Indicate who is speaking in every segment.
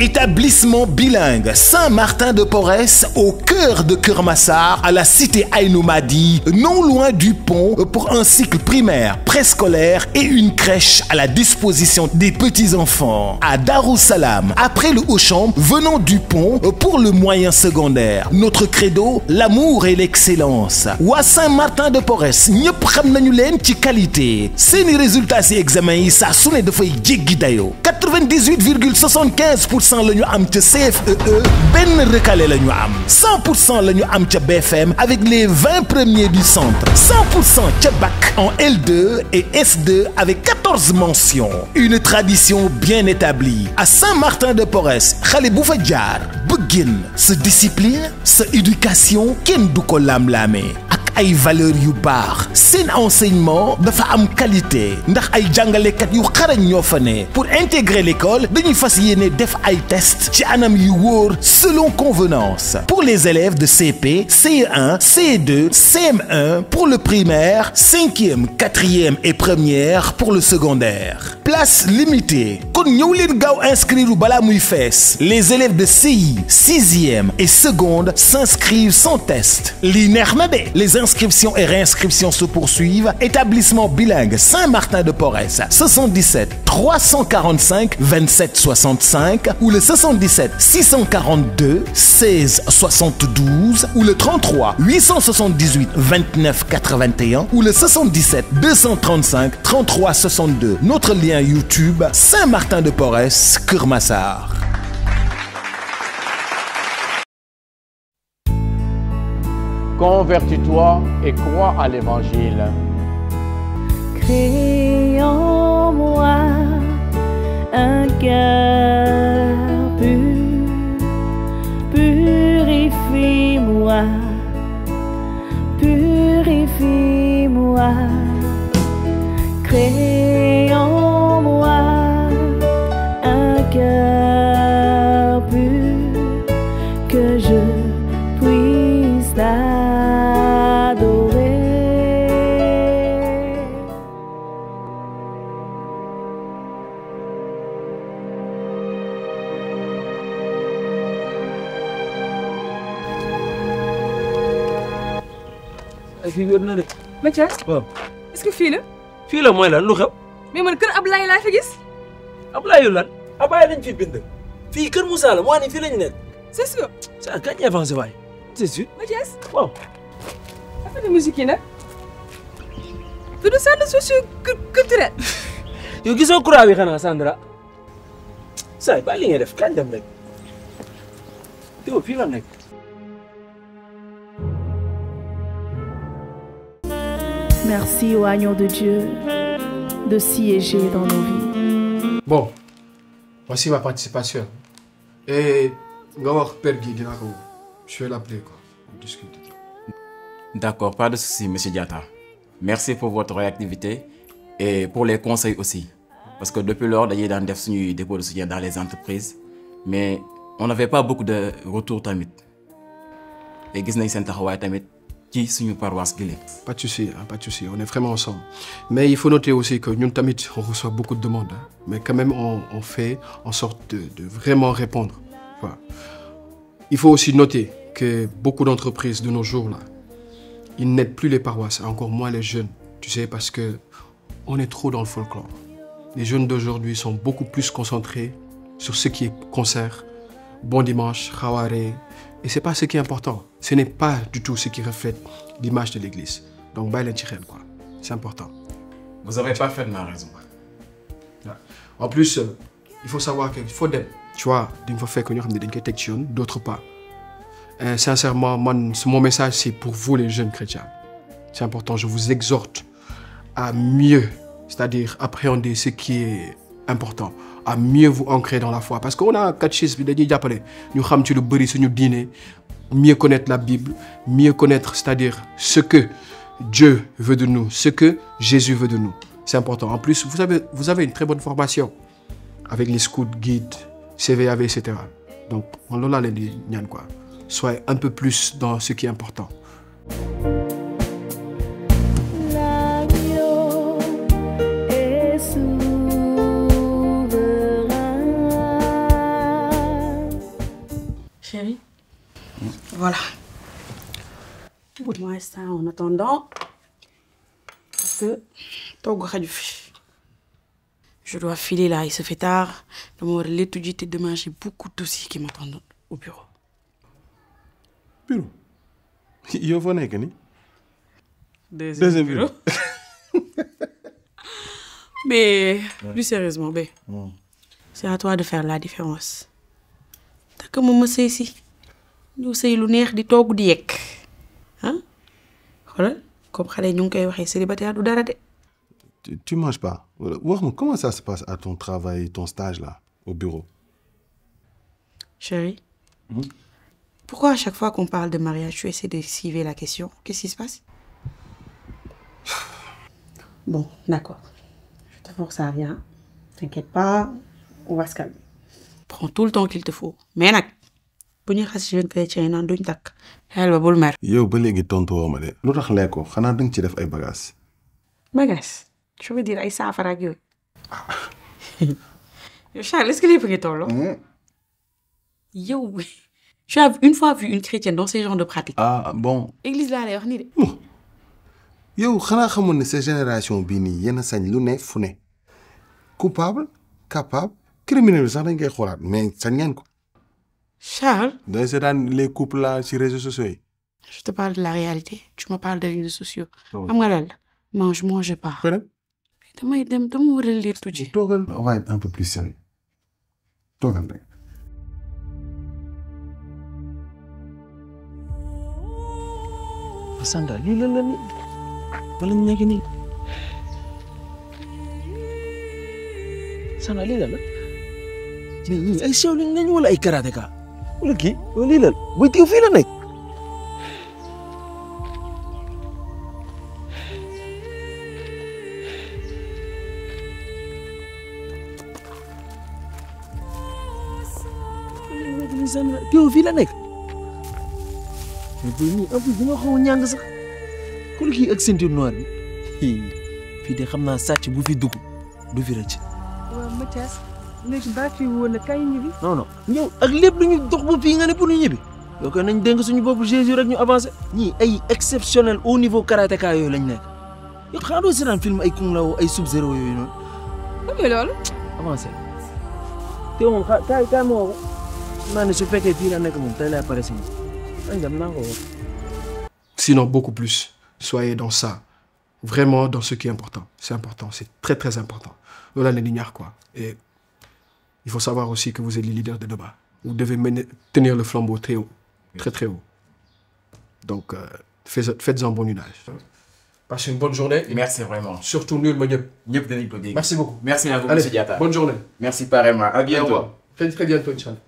Speaker 1: Établissement bilingue Saint-Martin-de-Porès au cœur de Keur Massar, à la cité Aïnou Madi, non loin du pont, pour un cycle primaire, préscolaire et une crèche à la disposition des petits-enfants. À Darou Salam, après le Auchan, venant du pont pour le moyen secondaire. Notre credo, l'amour et l'excellence. Waa Saint-Martin-de-Porès ñëpp xam nañu leen ci qualité. Seeni résultats ci examen yi saa su ne dafay jéggi dayoo. 98,75% la ñu am ca CFEE, benn recalé la ñu am. 100% la ñu am ca BFM avec les 20 premiers du centre. 100% ca bac en L2 et S2 avec 14 mentions. Une tradition bien établie. À Saint-Martin-de-Porès, xale bu fa jaar ba génn sa discipline, sa éducation kenn du ko lam-laamee. Ay valeurs yu baax seen enseignement dafa am qualité ndax ay jàngalekat yu xarañ ñoo fa ne. Pour intégrer l'école dañuy fas yéene def ay tests ci anam yu wóor selon convenance. Pour les élèves de CP, CE1, CE2, CM1 pour le primaire, 5e, 4e et première pour le secondaire. Place limitée kon ñëw leen gaaw inscrire balaa muy fees. Les élèves de CI, 6e et seconde s'inscrivent sans test. Lii neex na de. Les inscriptions et réinscriptions se poursuivent. Établissement bilingue Saint-Martin-de-Porès, 77 345 27 65 ou le 77 642 16 72 ou le 33 878 29 81 ou le 77 235 33 62. Notre lien YouTube Saint-Martin-de-Porès, Keur Massar.
Speaker 2: Convertis-toi et crois à l'évangile.
Speaker 3: Crée en moi un cœur pur, purifie-moi, purifie-moi. Crée en moi un cœur pur, que je puisse t'adorer.
Speaker 4: fii wér na de.
Speaker 5: Mathias.
Speaker 4: waaw.
Speaker 5: est-ce que fii la.
Speaker 4: fii la mooy lan lu xew.
Speaker 5: mais man kër Ablaye laa fi gis.
Speaker 4: Ablaye yu lan. Ablaye lañ fi bind. fii kër Moussa la moo ne fii lañu nekk.
Speaker 5: c'est sûr.
Speaker 4: ça kañ avancé waay. c'est sûr.
Speaker 5: Mathias.
Speaker 4: waaw.
Speaker 5: affaire de musique yi nag. du centre socio-culturel.
Speaker 4: yow gisoo croix bi xanaa Sandra. saa ba li ngay def kañ dem rek. teewul fii la nekk.
Speaker 3: Merci au agneau de Dieu de siéger dans nos vies.
Speaker 6: Bon, voici ma participation. Et Père Guy, je vais l'appeler quoi. On discute.
Speaker 7: D'accord, pas de souci, Monsieur Diatta. Merci pour votre réactivité et pour les conseils aussi. Parce que depuis lors, d'ailleurs, dans des dépôts de soutien dans les entreprises, mais on n'avait pas beaucoup de retours tamit. Et gis nañ seen taxawaay tamit ci suñu paroisse gi.
Speaker 6: Pas de souci, hein, pas de souci. On est vraiment ensemble. Mais il faut noter aussi que nous tamit on reçoit beaucoup de demandes, hein. Mais quand même on fait en sorte de vraiment répondre. Voilà. Il faut aussi noter que beaucoup d'entreprises de nos jours là, ils n'aident plus les paroisses, encore moins les jeunes. Tu sais, parce que on est trop dans le folklore. Les jeunes d'aujourd'hui sont beaucoup plus concentrés sur ce qui est concert, bon dimanche, Khawaré. Et c'est pas ce qui est important. Ce n'est pas du tout ce qui reflète l'image de l'église. Donc, quoi. C'est important.
Speaker 7: Vous avez parfaitement raison.
Speaker 6: En plus, il faut savoir qu'il faut des... Tu vois, il faut faire que nous avons des détections, d'autres pas. Et sincèrement, mon message, c'est pour vous les jeunes chrétiens. C'est important, je vous exhorte à mieux, c'est-à-dire appréhender ce qui est important, à mieux vous ancrer dans la foi. Parce qu'on a un catéchisme, nous savons que nous dîner, mieux connaître la Bible, mieux connaître, c'est-à-dire ce que Dieu veut de nous, ce que Jésus veut de nous. C'est important. En plus, vous avez une très bonne formation avec les scouts, guides, CVAV, etc. Donc, on l'a dit, quoi. Soyez un peu plus dans ce qui est important.
Speaker 8: Chérie. Voilà. Écoute-moi ça en attendant. Parce que je dois filer là, il se fait tard. Je vais l'étudier demain, j'ai beaucoup de dossiers qui m'attendent au bureau.
Speaker 9: Bureau? Yo fa nek ni?
Speaker 8: Deuxième bureau. Mais plus sérieusement, c'est à toi de faire la différence. T'as que moi c'est ici. Nous c'est lu neex di togu di yek. Hein? Xolal, comme xalé ñu koy waxé célibataire du dara de.
Speaker 9: Tu manges pas. Comment ça se passe à ton travail, ton stage là, au bureau?
Speaker 8: Chérie, pourquoi à chaque fois qu'on parle de mariage, tu essaies d'esquiver la question? Qu'est-ce qui se passe? Bon, d'accord. Je te force à rien. T'inquiète pas, on va se calmer. Prends tout le temps qu'il te faut. Mais nak, bu ñu xass jeune chrétien nan duñ tak. Xel ba bul mer.
Speaker 9: Yow ba légui tontu woo ma de. Lu tax lekko xanaa danga ci def ay bagages.
Speaker 8: Bagages? Je veux dire ay saafara ak yooyu. Yo Charles, est-ce que les prix tolo? Yo, tu as une fois vu une chrétienne dans ce genre de pratique?
Speaker 9: Ah bon.
Speaker 8: Église là lay wax ni de.
Speaker 9: Yow xanaa xamoon ne cette génération bii nii yéen a sañ lu ne fu ne. Coupable, capable, criminel bi sax dañ koy xoolaat mais sañ ngeen ko.
Speaker 8: Charles?
Speaker 9: Dañ seetaan les couples là sur les réseaux sociaux yi.
Speaker 8: Je te parle de la réalité. Tu me parles des réseaux sociaux. Xam nga lan la? Mange pas. Damay dem dama war a lire tuuti.
Speaker 9: Toogal. On va être un peu plus sérieux. Toogal rek.
Speaker 4: Sandra lii lan la ni wala ñu nekk nii Sandra lii lan la mais ñii ay Shaolin lañ wala ay karatéka wala kii wala lii lan buy tiw fii la nekk Sandra tiw fii la nekk mais booy nii en plus dama xaw a ñàng sax kon kii ak ceinture noire bi fii de xam naa sàcc bu fi dugg du fi rëcc.
Speaker 5: waaw Mathias léegi baa fi woon na kañ ñibbi.
Speaker 4: non ñëw ak lépp lu ñu dox ba fii nga ne pour ñu ñibbi yoo ko nañ dénk suñu bopp Jésus rek ñu avancé ñii ay exceptionnel au niveau karatéka yooyu lañ nekk yow xanaa doo seetaan film ay Kung Lao ay Sub-Zero yooyu noonu.
Speaker 5: ok loolu.
Speaker 4: avancé te moom kaay moo ko naa ne su fekkee fii la nekk moom tey lay pare si moom.
Speaker 6: Sinon, beaucoup plus. Soyez dans ça. Vraiment dans ce qui est important. C'est important. C'est très, très important. Voilà les lignes, quoi. Et il faut savoir aussi que vous êtes les leaders de demain. Vous devez tenir le flambeau très haut. Très, très haut. Donc, faites-en bon usage. Passez une bonne journée.
Speaker 7: Merci vraiment.
Speaker 6: Surtout nul, mon dieu. Merci beaucoup.
Speaker 7: Merci à vous,
Speaker 6: Allez,
Speaker 7: M. Diatta.
Speaker 6: bonne journée.
Speaker 7: Merci pareillement. À bientôt.
Speaker 6: Très, très bientôt, Inch'Allah.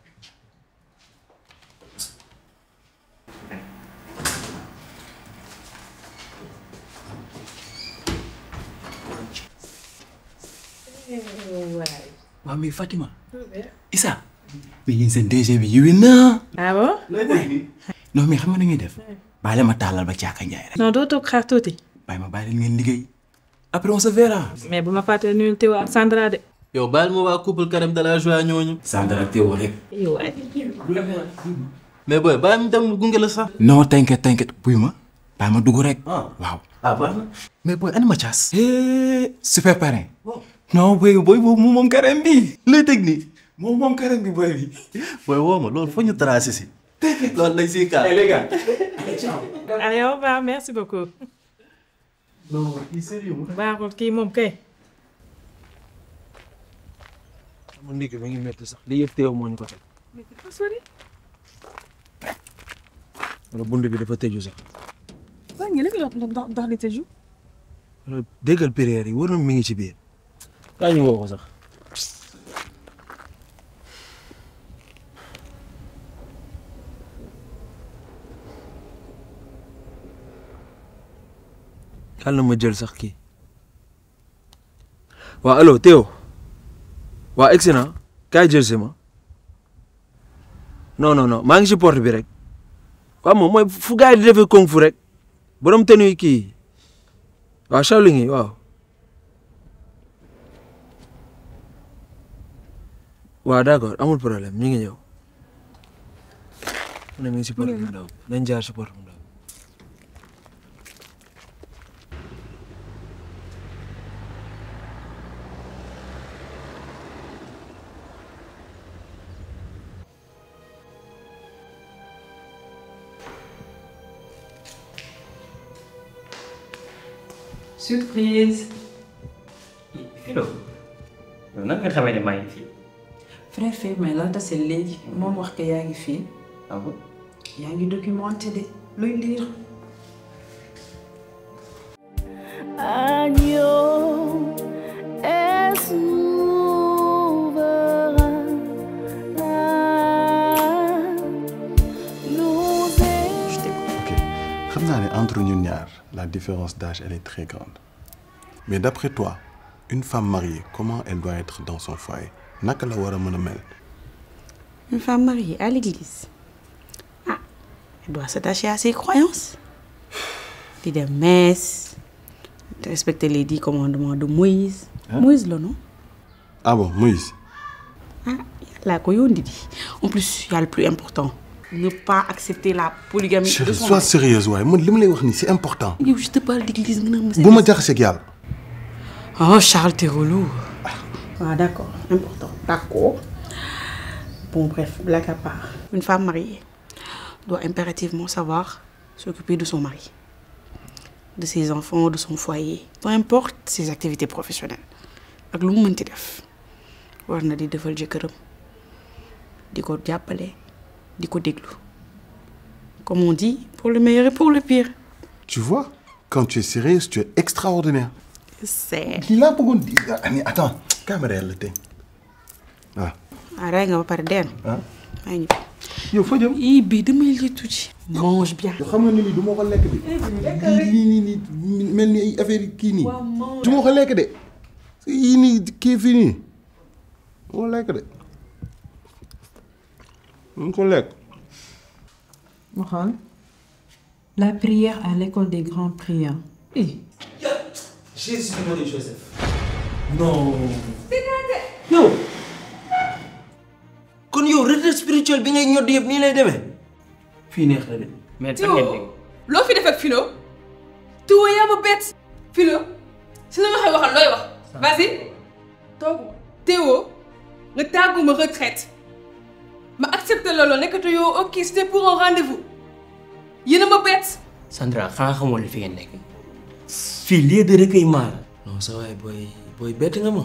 Speaker 4: waaw mais Fatima. Issa. mais yéen seen DG bi yiwin na.
Speaker 5: ah bon.
Speaker 4: non mais xam nga nu ñuy def. baale ma tàllal ba Caaka Njaay rek.
Speaker 5: non doo toog xaar tuuti.
Speaker 4: bàyyi ma bàyyi leen ngeen liggéey. après on se verra.
Speaker 5: mais bu ma fàttee nuyul Théo ak Sandra de.
Speaker 10: yow baal ma waa couple Karam de la joie ñooñu.
Speaker 4: Sandra ak Théo rek.
Speaker 10: mais booy bàyyi ma dem gunge la sax.
Speaker 4: non t'inquiète buy ma. bàyyi ma dugg rek. waaw.
Speaker 10: baax na.
Speaker 4: mais booy ani Mathias. super parrain. non booy boobu moom Karam bi.
Speaker 10: lay technique.
Speaker 4: moom Karam bi booy bi.
Speaker 10: booy woo ma loolu foog ñu tracé si. loolu lañ siy kaar.
Speaker 4: les gars.
Speaker 5: allez au revoir merci beaucoup.
Speaker 10: non kii sérieux.
Speaker 5: baaxul kii moom kay.
Speaker 4: sama ndigg mi ngi métti sax li yëpp Théo moo ñu ko teg.
Speaker 5: mais dafa sori.
Speaker 4: wala bunt bi dafa tëju sax.
Speaker 5: waa ngi léegi ndax li tëju.
Speaker 4: wala déggal prière yi war na mi ngi ci biir. kaa ñu woo ko sax. yàlla na ma jël sax kii. waa allo Théo. waa excellent kaay jël si ma. non maa ngi ci porte bi rek. waaw moom mooy fu gars yi di defee kung fu rek. borom tenuy kii. waaw Shaolin yi waaw. waaw d'accord amul problème ñu ngi ñëw. fu ne mi ngi si porte bu ndaw nañ jaar si porte bu ndaw.
Speaker 11: Surprise. Philo. yow nan nga xamee ne maa ngi fii.
Speaker 12: frère Feb mais la tase léegi moom wax que yaa ngi fii.
Speaker 11: ah bon.
Speaker 12: yaa ngi documenté de looy lire.
Speaker 3: Agneau est souverain.
Speaker 9: xam naa ne entre ñun ñaar la différence d'âge elle est très grande mais d'après toi une femme mariée comment elle doit être dans son foyer naka la war a mën a mel.
Speaker 8: Une femme mariée à l'église, ah, elle doit s'attacher à ses croyances, di dem messe, de respecter les 10 commandements de Moïse. Moïse là non?
Speaker 9: Ah bon Moïse.
Speaker 8: Ah, yàlla ko yónni di. En plus il y a le plus important. Ne pas accepter la polygamie.
Speaker 9: Chérie, sois sérieuse waaye man li ma lay wax nii c'est important.
Speaker 8: Yow je te parle d'église nga naan ma.
Speaker 9: bu ma jaxaseeg yàlla.
Speaker 8: Oh Charles, t'es relou. Ah d'accord, important. D'accord. Bon bref, blague à part. Une femme mariée doit impérativement savoir s'occuper de son mari, de ses enfants, de son foyer, peu importe ses activités professionnelles. Ak lu mu mënti def war na di defal jëkkëram, di ko jàppale, di ko déglu. Comme on dit, pour le meilleur et pour le pire.
Speaker 9: Tu vois, quand tu es sérieuse, tu es extraordinaire.
Speaker 8: C'est.
Speaker 9: Lii laa bëggoon di mais attends caméra yàlla tey waaw.
Speaker 8: Ah rey nga ba pare den.
Speaker 9: ah.
Speaker 8: maa ngi
Speaker 9: yow foo jëm.
Speaker 8: ii bii damay li tuuti. Mange bien.
Speaker 9: yow xam nga ni lii du ma ko lekk de. lii mel ni ay affaire kii nii. du ma ko lekk de. yii nii kii fii nii du ma lekk de. du ko lekk.
Speaker 12: ma xool la prière à l'école des grands prieurs.
Speaker 4: Jésus Marie Joseph. Non. yow. kon yow retraite spirituelle bi ngay ñodd yëpp nii lay demee. fii neex na de.
Speaker 11: mais
Speaker 5: Théo loo fi def ak Philo. Théo yaa ma bett. Philo si la ma waxal looy wax. vas-y. toogu Théo nga tàggu ma retraite. ma accepté loolu nekkatu yow ok c'était pour un rendez-vous. yéen a ma bett.
Speaker 11: Sandra xanaa xamoo li fi ngeen nekk. fii lieu de recueillement la.
Speaker 4: non sa waay booy bett nga ma.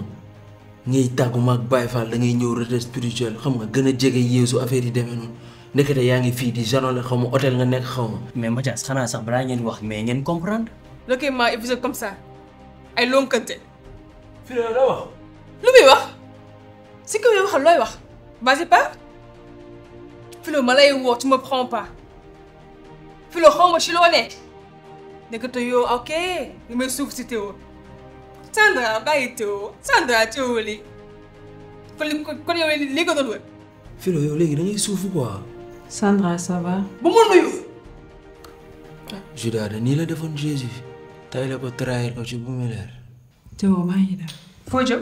Speaker 4: ngay tàggu ma ak Baye Fall da ngay ñëw retraite spirituelle xam nga gën a jege Yeesu affaire yi demee noonu nekkate yaa ngi fii di jalonné xaw ma hôtel nga nekk xaw ma.
Speaker 11: mais Mathias xanaa sax balaa ngeen wax mais ngeen comprendre.
Speaker 5: recueillement et vous êtes comme ça ay lonkante.
Speaker 4: Philo la wax.
Speaker 5: lu muy wax si ko muy waxal looy wax. vas-y pas. Philo ma lay woo tu me prends pas. Philo xaw ma ci loo ne. nekkatu yow ok li may suuf si Théo. Sandra bàyyi Théo Sandra Théo lii kon yow lii nga doon wër.
Speaker 4: Philo yow léegi da ngay suufu quoi.
Speaker 12: Sandra ça va.
Speaker 5: bu ma nuyu.
Speaker 4: Judas de nii la defoon Jésus tay la ko trahir ko ci bu mu leer.
Speaker 12: Théo maa ngi dem.
Speaker 5: foo jëm.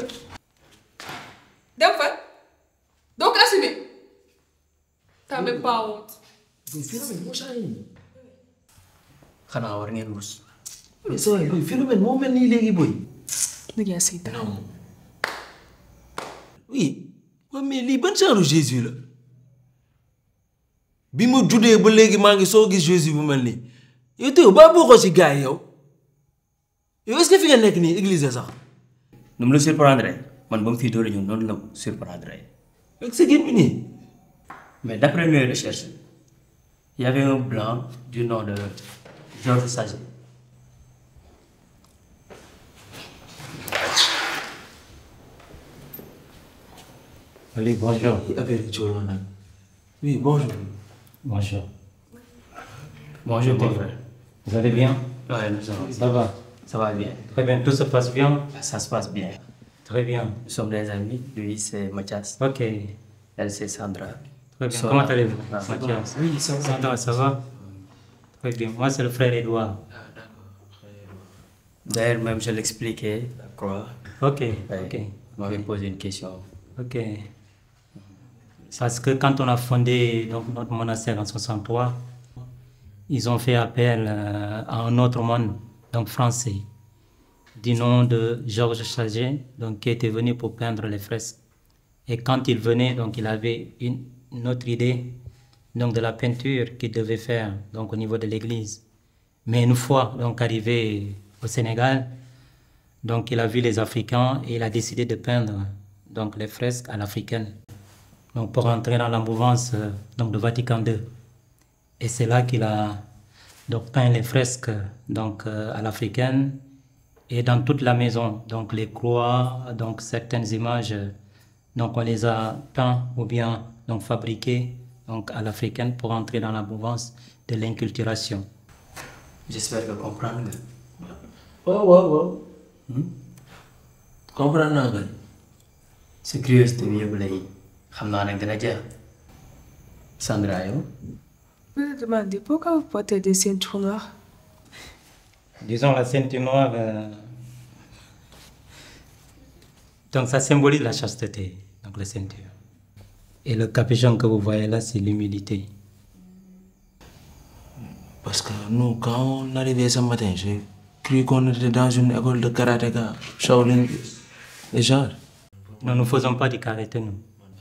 Speaker 5: dem fa doo ko assumer. t'as même pas honte.
Speaker 11: xanaa war ngeen rus.
Speaker 4: mais sa waay boy Philomène moo mel nii léegi boy.
Speaker 5: dëgg yaa say dara.
Speaker 4: oui mais lii ban genre Jésus la bi ma juddee ba léegi maa ngi soo gis Jésus bu mel nii yow Théo ba bokkoo ci gars yi yow est-ce que fi nga nekk nii église sax.
Speaker 11: nu mu la surprendre man ba mu fii doole ñëw noonu la surprendre.
Speaker 4: ak sa génn bi nii.
Speaker 11: mais d'après mes recherches il y avait un blanc du nom de Georges Saget.
Speaker 13: Allez, bonjour.
Speaker 4: Oui, bonjour.
Speaker 13: Bonjour.
Speaker 11: Bonjour, mon frère.
Speaker 13: Vous allez bien?
Speaker 11: Oui, nous allons.
Speaker 13: Ça va?
Speaker 11: Ça va bien.
Speaker 13: Très bien. Tout se passe bien?
Speaker 11: Ça se passe bien.
Speaker 13: Très bien.
Speaker 11: Nous sommes des amis. Lui, c'est Mathias.
Speaker 13: Ok.
Speaker 11: Elle, c'est Sandra.
Speaker 13: Très bien. Comment allez-vous?
Speaker 11: Mathias.
Speaker 13: Oui, ça va. Sandra, ça va? Très bien. Moi, c'est le frère Edouard.
Speaker 11: D'ailleurs, même je l'expliquais. D'accord.
Speaker 13: Ok.
Speaker 11: Ok. Il m'avait posé une question.
Speaker 13: Ok. Parce que quand on a fondé donc, notre monastère en 63, ils ont fait appel à un autre moine, donc français, du nom de Georges Saget, donc qui était venu pour peindre les fresques. Et quand il venait, donc il avait une autre idée donc de la peinture qu'il devait faire donc au niveau de l'église. Mais une fois donc arrivé au Sénégal, donc il a vu les Africains et il a décidé de peindre donc les fresques à l'africaine. Donc pour entrer dans la mouvance donc de Vatican II. Et c'est là qu'il a donc peint les fresques donc à l'africaine et dans toute la maison. Donc les croix, donc certaines images, donc on les a peints ou bien donc fabriquées donc à l'africaine pour entrer dans la mouvance de l'inculturation.
Speaker 11: J'espère que comprendre.
Speaker 4: waaw. comprendre naa ko.
Speaker 11: sa curiosité bi yëpp lay xam naa nag dina jeex. Sandra yow.
Speaker 5: Je me demandais pourquoi vous portez des ceintures noires.
Speaker 13: Disons la ceinture noire, donc ça symbolise la chasteté, donc la ceinture. Et le capuchon que vous voyez là, c'est l'humilité.
Speaker 4: Parce que nous, quand on arrivait ce matin, j'ai cru qu'on était dans une école de karatéka, Shaolin, les genres.
Speaker 13: Non, nous ne faisons pas du karaté, nous.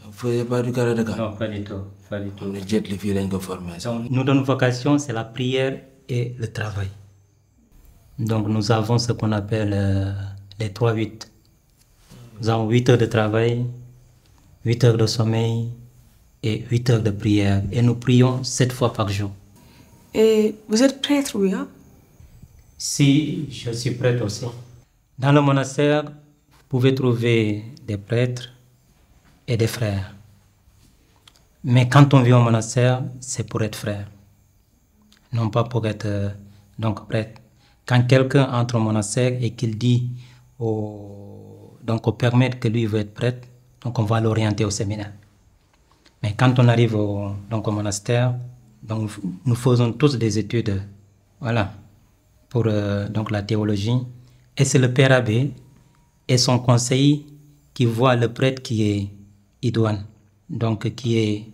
Speaker 4: Vous ne faisiez pas du karatéka?
Speaker 13: Non, pas du tout. Pas du tout.
Speaker 4: On est jet les filles qui formés.
Speaker 13: Donc, nous, notre vocation, c'est la prière et le travail. Donc, nous avons ce qu'on appelle les 3-8. Nous avons 8 heures de travail, 8 heures de sommeil et 8 heures de prière. Et nous prions 7 fois par jour.
Speaker 5: Et vous êtes prêtre, oui, hein?
Speaker 13: Si, je suis prêtre aussi. Dans le monastère, vous pouvez trouver des prêtres et des frères. Mais quand on vit au monastère, c'est pour être frère, non pas pour être donc prêtre. Quand quelqu'un entre au monastère et qu'il dit donc on permet que lui veut être prêtre, donc on va l'orienter au séminaire. Mais quand on arrive donc au monastère, donc nous faisons tous des études, voilà, pour donc la théologie. Et c'est le père abbé et son conseil qui voit le prêtre qui est idoine, donc qui est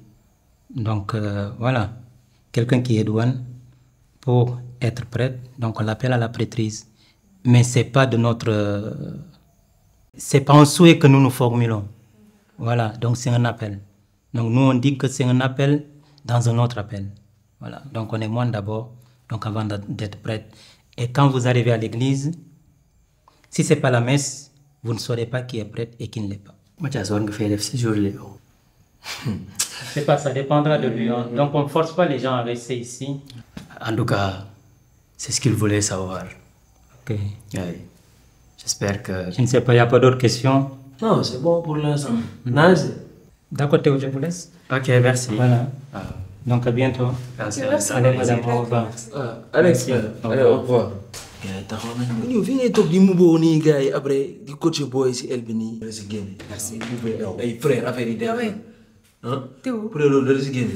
Speaker 13: donc voilà, quelqu'un qui est douane pour être prêtre, donc on l'appelle à la prêtrise. Mais c'est pas de notre, c'est pas un souhait que nous nous formulons. Voilà, donc c'est un appel. Donc nous on dit que c'est un appel dans un autre appel. Voilà, donc on est moine d'abord, donc avant d'être prêtre. Et quand vous arrivez à l'église, si c'est pas la messe, vous ne saurez pas qui est prêtre et qui ne l'est pas.
Speaker 11: Mathias, on fait ces jours-là.
Speaker 13: C'est pas, ça dépendra de lui. Hein. Donc on ne force pas les gens à rester ici.
Speaker 11: En tout cas, c'est ce qu'ils voulaient savoir.
Speaker 13: Ok.
Speaker 11: Oui. J'espère que...
Speaker 13: Je ne sais pas, il n'y a pas d'autres questions?
Speaker 4: Non, c'est bon pour l'instant. Nice.
Speaker 13: D'accord, Théo, je vous laisse.
Speaker 11: Ok, merci.
Speaker 13: Voilà. Donc à bientôt.
Speaker 11: Merci.
Speaker 13: Allez, madame, au revoir.
Speaker 4: Alex, allez, au revoir. gars yi taxaw nañu ñëw fi ngay toog di muboo nii gars yi après di coacher booy si el bi nii. dara si génne. merci ay frère affaire yi dem. ah frère loolu dara si génne.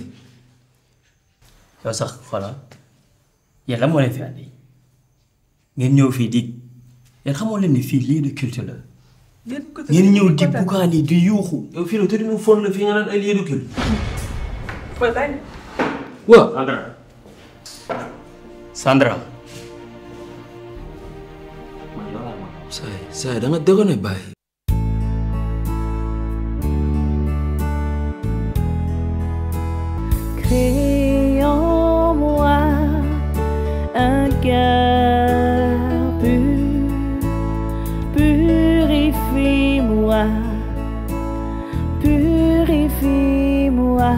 Speaker 11: yow sax voilà yéen la moo leen fi andi ngeen ñëw fii di yéen xamoo leen ni fii lieu de culture la. ngeen ñëw di bukaan yi di yuuxu.
Speaker 4: yow fii la te mu fon la fii nga naan ay lieu de culte.
Speaker 11: waaw. Sandra.
Speaker 4: Saya da nga déggoo bàyyi.
Speaker 3: Crée en moi un cœur pur, purifie-moi, purifie-moi.